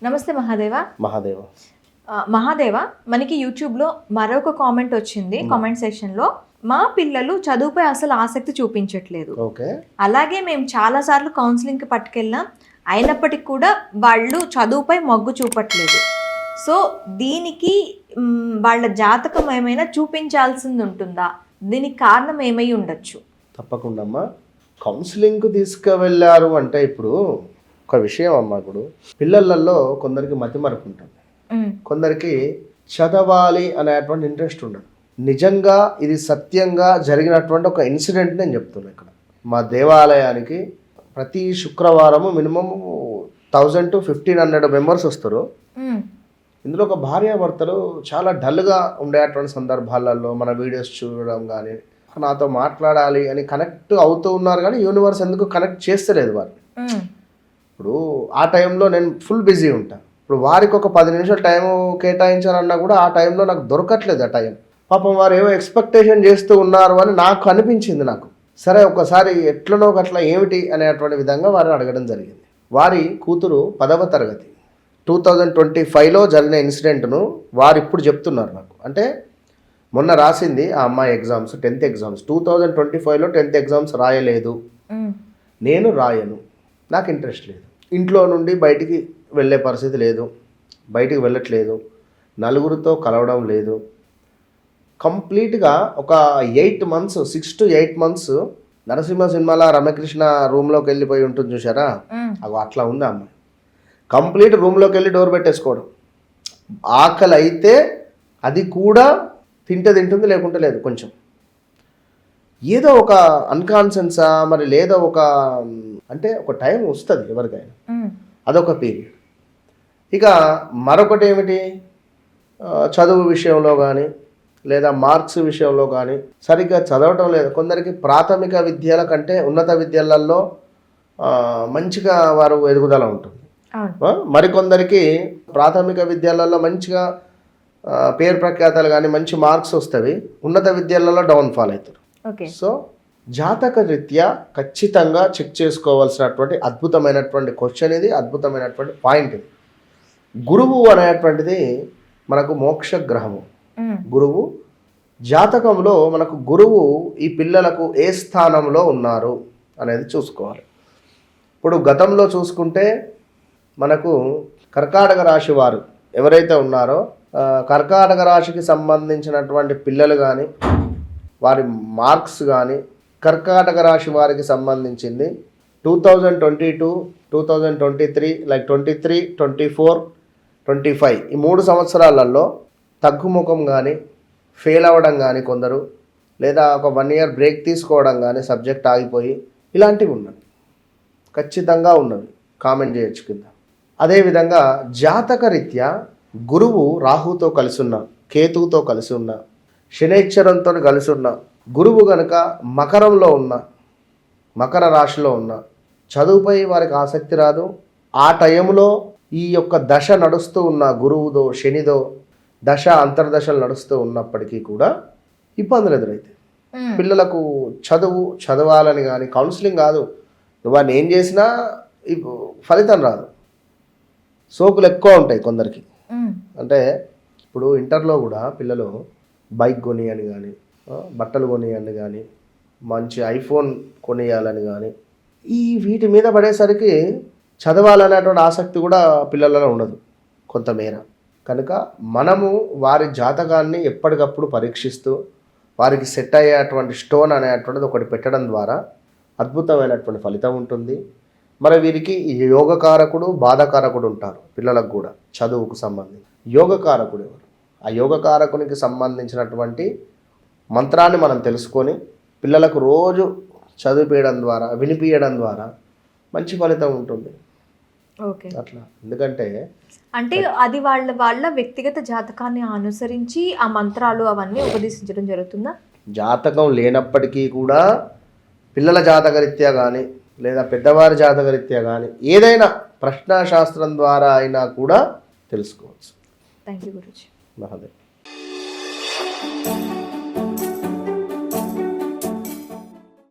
నమస్తే మహాదేవ. మహాదేవ మహాదేవ, మనకి యూట్యూబ్లో మరొక కామెంట్ వచ్చింది. కామెంట్ సెక్షన్లో మా పిల్లలు చదువుపై అసలు ఆసక్తి చూపించట్లేదు, అలాగే మేము చాలాసార్లు కౌన్సిలింగ్కి పట్టుకెళ్ళాం, అయినప్పటికీ కూడా వాళ్ళు చదువుపై మొగ్గు చూపట్లేదు. సో దీనికి వాళ్ళ జాతకం ఏమైనా చూపించాల్సింది ఉంటుందా? దీనికి కారణం ఏమై ఉండొచ్చు? తప్పకుండా అమ్మా. కౌన్సిలింగ్కు తీసుకువెళ్ళారు అంటే ఇప్పుడు ఒక విషయం అమ్మా, ఇప్పుడు పిల్లలలో కొందరికి మతిమరుపు ఉంటుంది, కొందరికి చదవాలి అనేటువంటి ఇంట్రెస్ట్ ఉండదు. నిజంగా ఇది సత్యంగా జరిగినటువంటి ఒక ఇన్సిడెంట్ నేను చెప్తున్నాను. ఇక్కడ మా దేవాలయానికి ప్రతి శుక్రవారము మినిమం 1000 to 1500 మెంబర్స్ వస్తారు. ఇందులో ఒక భార్యాభర్తలు చాలా డల్గా ఉండేటువంటి సందర్భాలలో మన వీడియోస్ చూడడం కానీ, నాతో మాట్లాడాలి అని కనెక్ట్ అవుతూ ఉన్నారు, కానీ యూనివర్స్ ఎందుకు కనెక్ట్ చేస్తలేదు వారిని. ఇప్పుడు ఆ టైంలో నేను ఫుల్ బిజీ ఉంటాను. ఇప్పుడు వారికి ఒక 10 నిమిషాలు టైం కేటాయించాలన్నా కూడా ఆ టైంలో నాకు దొరకట్లేదు. ఆ టైం పాపం వారు ఏమో ఎక్స్పెక్టేషన్ చేస్తూ ఉన్నారు అని నాకు అనిపించింది. నాకు సరే ఒకసారి ఎట్లనో అట్లా ఏమిటి అనేటువంటి విధంగా వారిని అడగడం జరిగింది. వారి కూతురు 10వ తరగతి 2025లో జరిగిన ఇన్సిడెంట్ను వారు ఇప్పుడు చెప్తున్నారు నాకు. అంటే మొన్న రాసింది ఆ అమ్మాయి exams, 10th exams. 2025లో 10th exams రాయలేదు, నేను రాయను, నాకు ఇంట్రెస్ట్ లేదు, ఇంట్లో నుండి బయటికి వెళ్ళే పరిస్థితి లేదు, బయటికి వెళ్ళట్లేదు, నలుగురితో కలవడం లేదు. కంప్లీట్గా ఒక 8 months 6 to 8 months నరసింహ సినిమాలో రమకృష్ణ రూమ్లోకి వెళ్ళిపోయి ఉంటుంది చూసారా, అవి అట్లా ఉంది అమ్మాయి. కంప్లీట్ రూమ్లోకి వెళ్ళి డోర్ పెట్టేసుకోవడం, ఆకలి అయితే అది కూడా తింటుంది, లేకుంటే లేదు. కొంచెం ఏదో ఒక అన్కాన్షియన్సా మరి, లేదో ఒక అంటే ఒక టైం వస్తుంది ఎవరికైనా, అదొక పీరియడ్. ఇక మరొకటి ఏమిటి, చదువు విషయంలో కానీ లేదా మార్క్స్ విషయంలో కానీ సరిగ్గా చదవటం లేదు. కొందరికి ప్రాథమిక విద్యల కంటే ఉన్నత విద్యలలో మంచిగా వారు ఎదుగుదల ఉంటుంది. మరికొందరికి ప్రాథమిక విద్యాలలో మంచిగా పేరు ప్రఖ్యాతలు కానీ మంచి మార్క్స్ వస్తాయి, ఉన్నత విద్యాలలో డౌన్ఫాల్ అవుతారు. సో జాతక రీత్యా ఖచ్చితంగా చెక్ చేసుకోవాల్సినటువంటి అద్భుతమైనటువంటి క్వశ్చన్ ఇది, అద్భుతమైనటువంటి పాయింట్ ఇది. గురువు అనేటువంటిది మనకు మోక్ష గ్రహము. గురువు జాతకంలో మనకు గురువు ఈ పిల్లలకు ఏ స్థానంలో ఉన్నారు అనేది చూసుకోవాలి. ఇప్పుడు గతంలో చూసుకుంటే మనకు కర్కాటక రాశి వారు ఎవరైతే ఉన్నారో, కర్కాటక రాశికి సంబంధించినటువంటి పిల్లలు కానీ వారి మార్క్స్ కానీ కర్కాటక రాశి వారికి సంబంధించింది 2022, 2023 లైక్ 23, 24, 25 ఈ 3 సంవత్సరాలలో తగ్గుముఖం కానీ ఫెయిల్ అవ్వడం కానీ కొందరు, లేదా ఒక 1 year బ్రేక్ తీసుకోవడం కానీ సబ్జెక్ట్ ఆగిపోయి ఇలాంటివి ఉన్నవి, ఖచ్చితంగా ఉన్నవి. కామెంట్ చేయొచ్చు కింద. అదేవిధంగా జాతక రీత్యా గురువు రాహుతో కలిసి ఉన్న, కేతువుతో కలిసి ఉన్న, శనైశ్వరంతో కలిసి ఉన్న గురువు కనుక మకరంలో ఉన్న, మకర రాశిలో ఉన్న, చదువుపై వారికి ఆసక్తి రాదు. ఆ టైంలో ఈ యొక్క దశ నడుస్తూ ఉన్న గురువుదో శనిదో దశ అంతర్దశలు నడుస్తూ ఉన్నప్పటికీ కూడా ఇబ్బందులు ఎదురైతాయి. పిల్లలకు చదవాలని కానీ కౌన్సిలింగ్ కాదు, వాడిని ఏం చేసినా ఫలితం రాదు. సోకులు ఎక్కువ ఉంటాయి కొందరికి. అంటే ఇప్పుడు ఇంటర్లో కూడా పిల్లలు బైక్ కొనియని కానీ, బట్టలు కొనియని కానీ, మంచి ఐఫోన్ కొనియాలని కానీ, ఈ వీటి మీద పడేసరికి చదవాలనేటువంటి ఆసక్తి కూడా పిల్లలలో ఉండదు కొంతమేర. కనుక మనము వారి జాతకాన్ని ఎప్పటికప్పుడు పరీక్షిస్తూ వారికి సెట్ అయ్యేటువంటి స్టోన్ అనేటువంటిది ఒకటి పెట్టడం ద్వారా అద్భుతమైనటువంటి ఫలితం ఉంటుంది. మరి వీరికి యోగకారకుడు బాధకారకుడు ఉంటారు పిల్లలకు కూడా. చదువుకు సంబంధించి యోగకారకుడు ఎవరు, ఆ యోగకారకునికి సంబంధించినటువంటి మంత్రాన్ని మనం తెలుసుకొని పిల్లలకు రోజు చదివించడం ద్వారా, వినిపించడం ద్వారా మంచి ఫలితం ఉంటుంది. అట్లా. ఎందుకంటే అంటే అది వాళ్ళ వ్యక్తిగత జాతకాన్ని అనుసరించి ఆ మంత్రాలు అవన్నీ ఉపదేశించడం జరుగుతుందా? జాతకం లేనప్పటికీ కూడా పిల్లల జాతకరీత్యా కానీ లేదా పెద్దవారి జాతకరీత్యా కానీ ఏదైనా ప్రశ్నాశాస్త్రం ద్వారా అయినా కూడా తెలుసుకోవచ్చు. థ్యాంక్ యూ గురూజీ. మహాదేవ్.